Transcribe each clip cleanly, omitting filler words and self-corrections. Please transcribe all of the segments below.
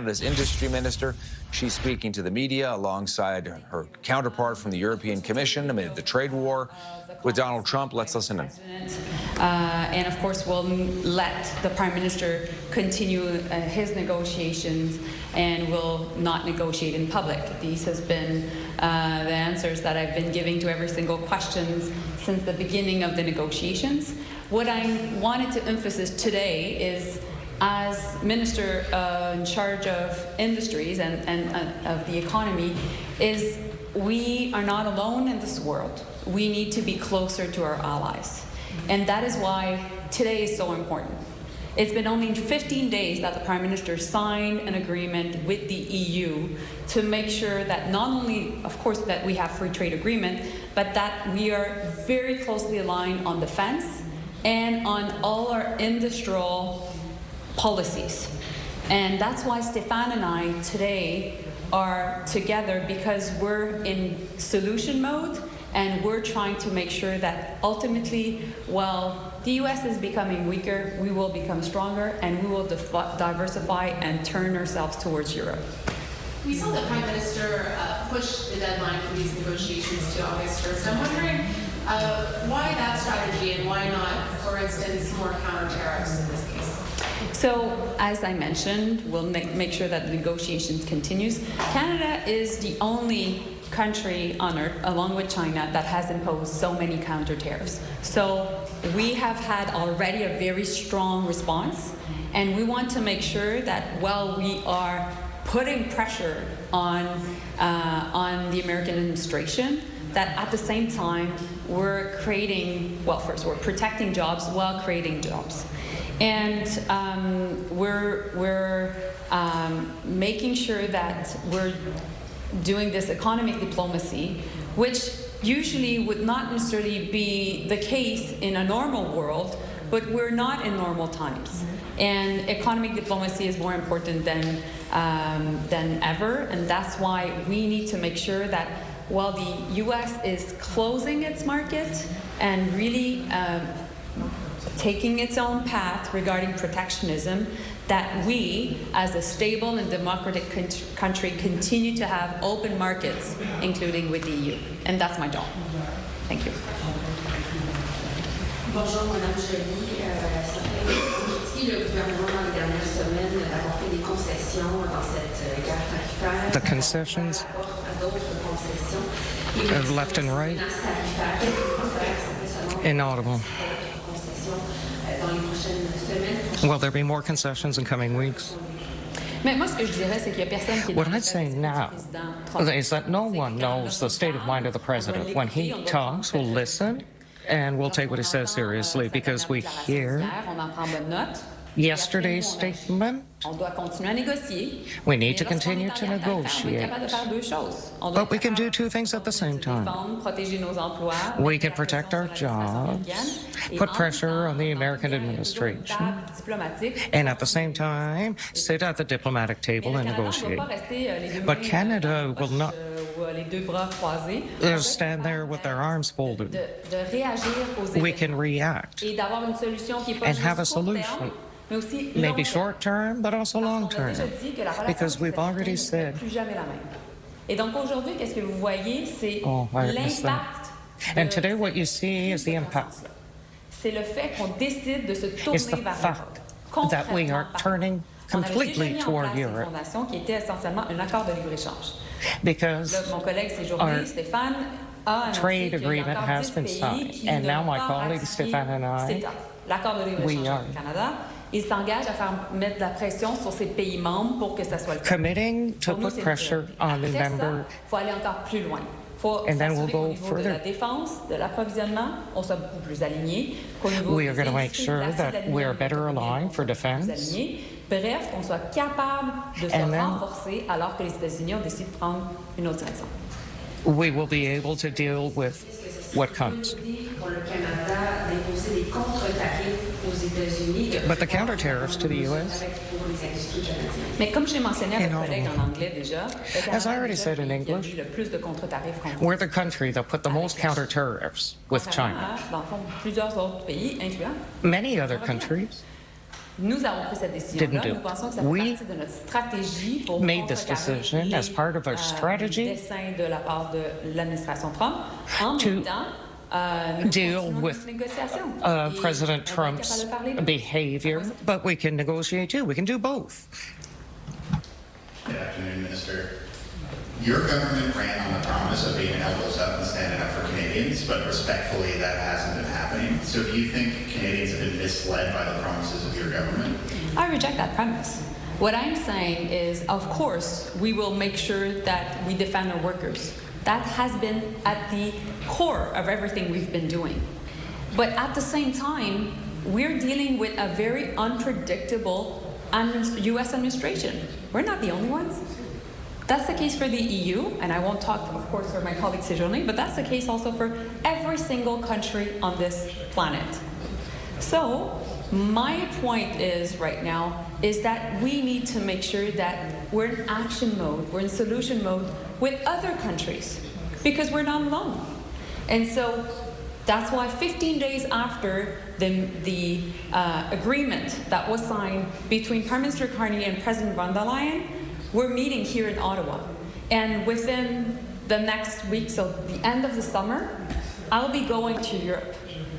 Canada's industry minister. She's speaking to the media alongside her counterpart from the European Commission amid the trade war with Donald Trump. Let's listen in. And of course, we'll let the Prime Minister continue his negotiations and will not negotiate in public. These has been the answers that I've been giving to every single question since the beginning of the negotiations. What I wanted to emphasize today is, as Minister in charge of industries and of the economy, is we are not alone in this world. We need to be closer to our allies. And that is why today is so important. It's been only 15 days that the Prime Minister signed an agreement with the EU to make sure that not only, of course, that we have free trade agreement, but that we are very closely aligned on defense and on all our industrial policies. And that's why Stéphane and I today are together, because we're in solution mode and we're trying to make sure that ultimately, while the U.S. is becoming weaker, we will become stronger and we will diversify and turn ourselves towards Europe. We saw the Prime Minister push the deadline for these negotiations to August 1st. I'm wondering why that strategy and why not, for instance, more counter tariffs in this case? So, as I mentioned, we'll make sure that the negotiations continues. Canada is the only country on earth, along with China, that has imposed so many counter tariffs. So we have had already a very strong response, and we want to make sure that while we are putting pressure on the American administration, that at the same time we're creating, well, first we're protecting jobs while creating jobs. And we're making sure that we're doing this economic diplomacy, which usually would not necessarily be the case in a normal world, but we're not in normal times. And economic diplomacy is more important than ever, and that's why we need to make sure that while the U.S. is closing its market and really taking its own path regarding protectionism, that we, as a stable and democratic country, continue to have open markets, including with the EU. And that's my job. Thank you. Bonjour, Madame Joly. Certains ont critiqué le gouvernement dans les dernières semaines d'avoir fait des concessions dans cette guerre tarifaire. The concessions, left and right, inaudible. Will there be more concessions in coming weeks? What I'd say now is that no one knows the state of mind of the president. When he talks, we'll listen and we'll take what he says seriously, because we hear yesterday's statement. We need to continue to negotiate. But we can do two things at the same time. We can protect our jobs, put pressure on the American administration, and at the same time, sit at the diplomatic table and negotiate. But Canada will not stand there with their arms folded. We can react and have a solution. Maybe short term, but also long term, because we've already said. And today what you see is the impact. It's the fact that we are turning completely toward Europe, because our trade agreement has been signed, and now my colleague Stéphane and I, we are Il s'engage à faire mettre de la pression sur ses pays membres pour que ça soit le cas. Committing to put pressure on the member. Il faut aller encore plus loin. And then we'll go further. De la défense, de l'approvisionnement, on soit beaucoup plus alignés. We are going to make sure that we are better aligned for defense. Bref, qu'on soit capable de se renforcer alors que les États-Unis ont décidé de prendre une autre direction. We will be able to deal with what comes. But the counter tariffs to the U.S. As I already said in English, we're the country that put the most counter tariffs with China. Many other countries Nous avons pris cette décision-là. Didn't do. Nous pensons que ça fait We partie de notre stratégie pour made this contrecarrer decision as part of our les strategy desseins de la part de l'administration Trump. En to même temps, nous deal continuons with notre négociation. Et President on va être Trump's capable de parler de- behavior, but we can negotiate too. We can do both. Good afternoon, Minister. Your government ran on the promise of being elbows up and standing up for Canadians, but respectfully, that hasn't been happening. So do you think Canadians have been misled by the promises of your government? I reject that premise. What I'm saying is, of course, we will make sure that we defend our workers. That has been at the core of everything we've been doing. But at the same time, we're dealing with a very unpredictable U.S. administration. We're not the only ones. That's the case for the EU, and I won't talk, of course, for my colleague Joly, but that's the case also for every single country on this planet. So, my point is right now is that we need to make sure that we're in action mode, we're in solution mode with other countries, because we're not alone. And so that's why 15 days after the agreement that was signed between Prime Minister Carney and President von der Leyen, we're meeting here in Ottawa. And within the next week, so the end of the summer, I'll be going to Europe,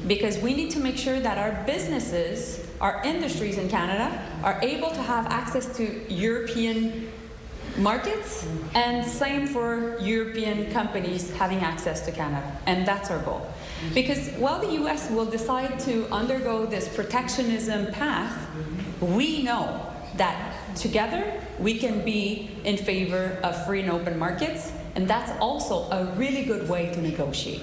because we need to make sure that our businesses, our industries in Canada, are able to have access to European markets, and same for European companies having access to Canada. And that's our goal. Because while the US will decide to undergo this protectionism path, we know that together we can be in favor of free and open markets, and that's also a really good way to negotiate.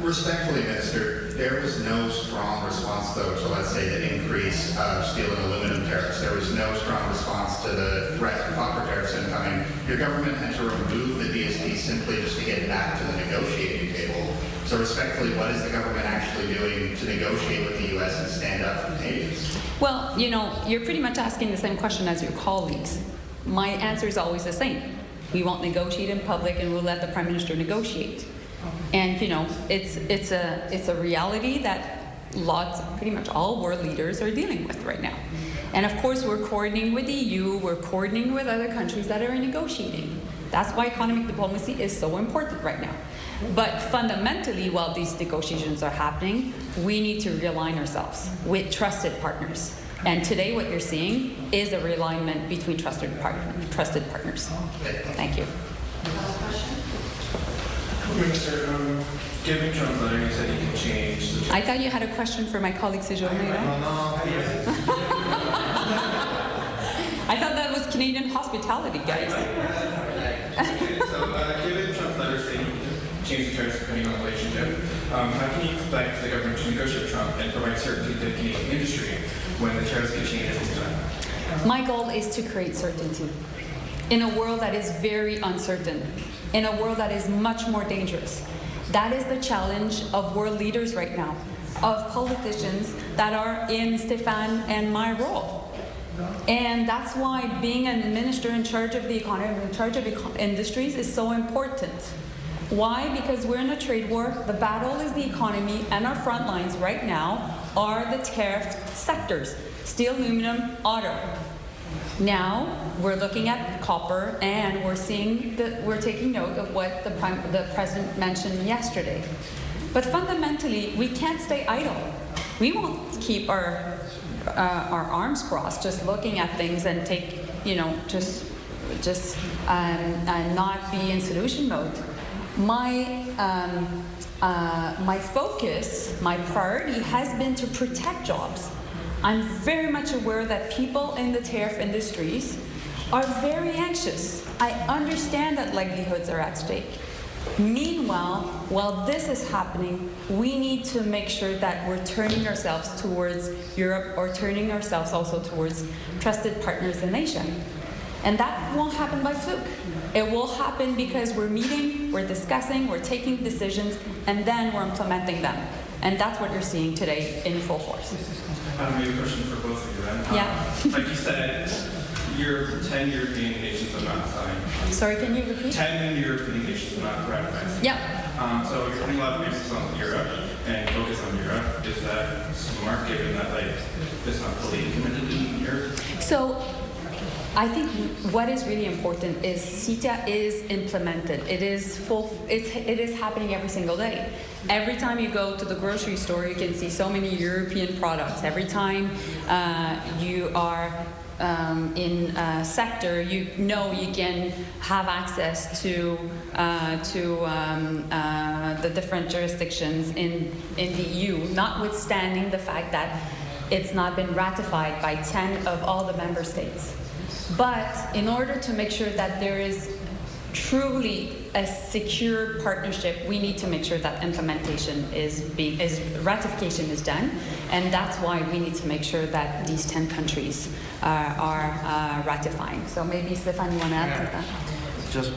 Respectfully, Minister, there was no strong response, though, to, let's say, the increase of steel and aluminum tariffs. There was no strong response to the threat of copper tariffs incoming. Your government had to remove the DST simply just to get back to the negotiating table. So respectfully, what is the government actually doing to negotiate with the U.S. and stand up for Canadians? Well, you know, you're pretty much asking the same question as your colleagues. My answer is always the same. We won't negotiate in public, and we'll let the Prime Minister negotiate. And you know, it's a reality that pretty much all world leaders are dealing with right now. And of course, we're coordinating with the EU, we're coordinating with other countries that are negotiating. That's why economic diplomacy is so important right now. But fundamentally, while these negotiations are happening, we need to realign ourselves with trusted partners. And today what you're seeing is a realignment between trusted partners. Thank you. Minister, given Trump's letter, you said he can change the... I thought you had a question for my colleague Joly. I thought that was Canadian hospitality, guys. Okay, so given Trump's letter saying he can change the tariffs depending on the relationship, how can you expect the government to negotiate with Trump and provide certainty to the Canadian industry when the tariffs get changed at this time? My goal is to create certainty in a world that is very uncertain, in a world that is much more dangerous. That is the challenge of world leaders right now, of politicians that are in Stéphane and my role. And that's why being a minister in charge of the economy, in charge of industries is so important. Why? Because we're in a trade war. The battle is the economy, and our front lines right now are the tariff sectors: steel, aluminum, auto. Now we're looking at copper, and we're taking note of what the president mentioned yesterday. But fundamentally, we can't stay idle. We won't keep our arms crossed, just looking at things and not be in solution mode. My focus, my priority has been to protect jobs. I'm very much aware that people in the tariff industries are very anxious. I understand that livelihoods are at stake. Meanwhile, while this is happening, we need to make sure that we're turning ourselves towards Europe, or turning ourselves also towards trusted partners in Asia. And that won't happen by fluke. It will happen because we're meeting, we're discussing, we're taking decisions, and then we're implementing them. And that's what you're seeing today in full force. I have a question for both of you then. Yeah. Like you said, 10 European nations have not signed. Sorry, can you repeat? 10 European nations have not ratified. Yeah. So you're putting a lot of emphasis on Europe. and focus on Europe. Is that smart, given that it's not fully implemented in Europe? So I think what is really important is CETA is implemented. It is it is happening every single day. Every time you go to the grocery store, you can see so many European products. Every time you are in a sector, you can have access to the different jurisdictions in the EU, notwithstanding the fact that it's not been ratified by 10 of all the member states. But in order to make sure that there is truly a secure partnership, we need to make sure that implementation ratification is done, and that's why we need to make sure that these 10 countries are ratifying. So maybe Stéphane, you want to add to that? Just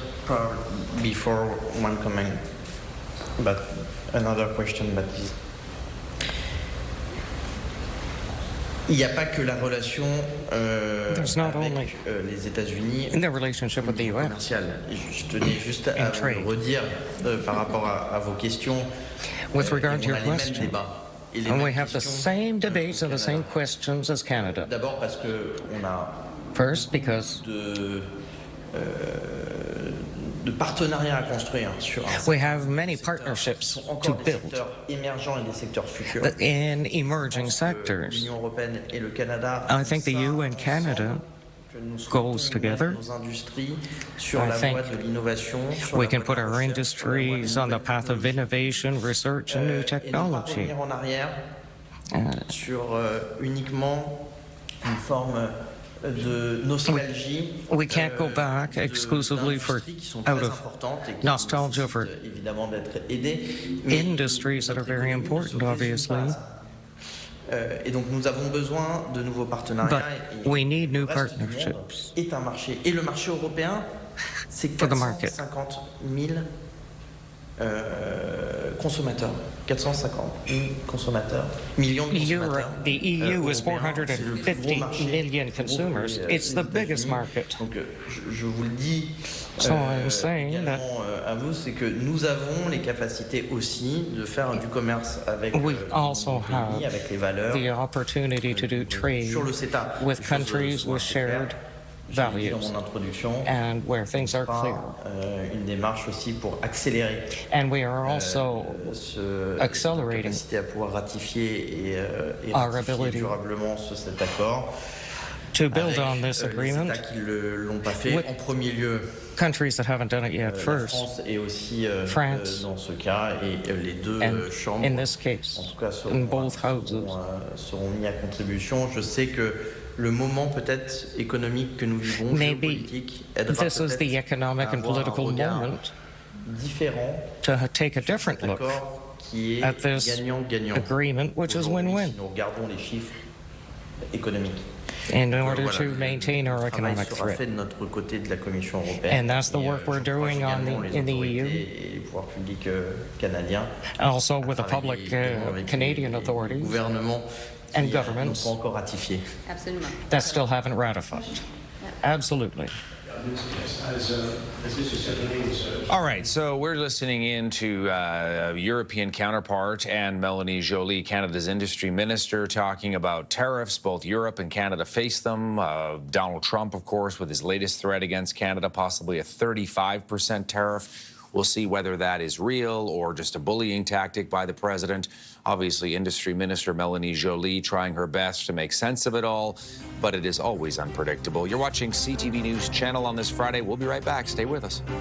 before one comment, but another question, but il n'y a pas que la relation avec les États-Unis commerciale. Je tenais juste à vous le redire par rapport à vos questions. With regard to your on a les mêmes question, débats. Et les and we mêmes have the questions same debates and the au same Canada. questions as Canada. D'abord parce qu'on a First, because de partenariats à construire sur un we have many partnerships sont to encore des build secteurs émergents et des secteurs futurs. in emerging sectors. L'Union européenne et le Canada. I think the EU and Canada goes together. Nos industries sur I la think voie de l'innovation, sur we la can voie put de la our recherche, sur la voie de industries on the path of innovation, research, and new et ne pas technology. revenir en arrière sur uniquement une forme de nostalgie. We can't go back exclusively for d'industries qui sont out très of importantes et qui nostalgia for nécessitent évidemment d'être aidées. Mais industries that are notre very économie ne important, se résume obviously. pas à ça. Et donc nous avons besoin de nouveaux partenariats. But we need new le reste du monde partnerships est un marché. Et le marché européen, c'est for the market. 450 000 consommateurs. 450 000 consommateurs. Millions de consommateurs. The EU is européens. C'est le plus gros 450 marché million pour consumers. les It's the biggest États-Unis. market. Donc je vous le dis So I'm saying that également à vous, c'est que nous avons les capacités aussi de faire du commerce avec we nos also pays, have avec les valeurs. the opportunity to do trade Sur le CETA, with les choses countries sont with assez shared claires. J'ai dit dans values mon introduction, and where things are pas, clear. une démarche aussi pour accélérer And we are also accelerating capacité à pouvoir ratifier et our ratifier ability durablement cet accord. to build avec, on this les agreement. États qui ne l'ont pas fait. with En premier lieu, countries that haven't done it yet la first, France est aussi France, dans ce cas, et les deux and chambres, in this case, en tout cas, in both houses. seront mis à contribution. Je sais que le moment peut-être économique que nous vivons, Maybe géopolitique, aidera this is the peut-être economic à and avoir political un regard moment différent to take a different look d'accord qui est at this gagnant-gagnant. agreement, which is Aujourd'hui, win-win, si nous regardons les chiffres économiques. in order Voilà, to maintain our le travail economic sera threat. fait de notre côté de la Commission européenne. And that's the Et, work we're j'encourage doing on également les in the EU, autorités et les pouvoirs publics canadiens. also with the Travailler public également avec Canadian les authorities gouvernements and qui n'ont governments pas encore ratifié. Absolument. that still haven't ratified. Absolutely. All right, so we're listening in to European counterpart and Melanie Joly, Canada's industry minister, talking about tariffs. Both Europe and Canada face them. Donald Trump, of course, with his latest threat against Canada, possibly a 35% tariff. We'll see whether that is real or just a bullying tactic by the president. Obviously, Industry Minister Melanie Joly trying her best to make sense of it all, but it is always unpredictable. You're watching CTV News Channel on this Friday. We'll be right back. Stay with us.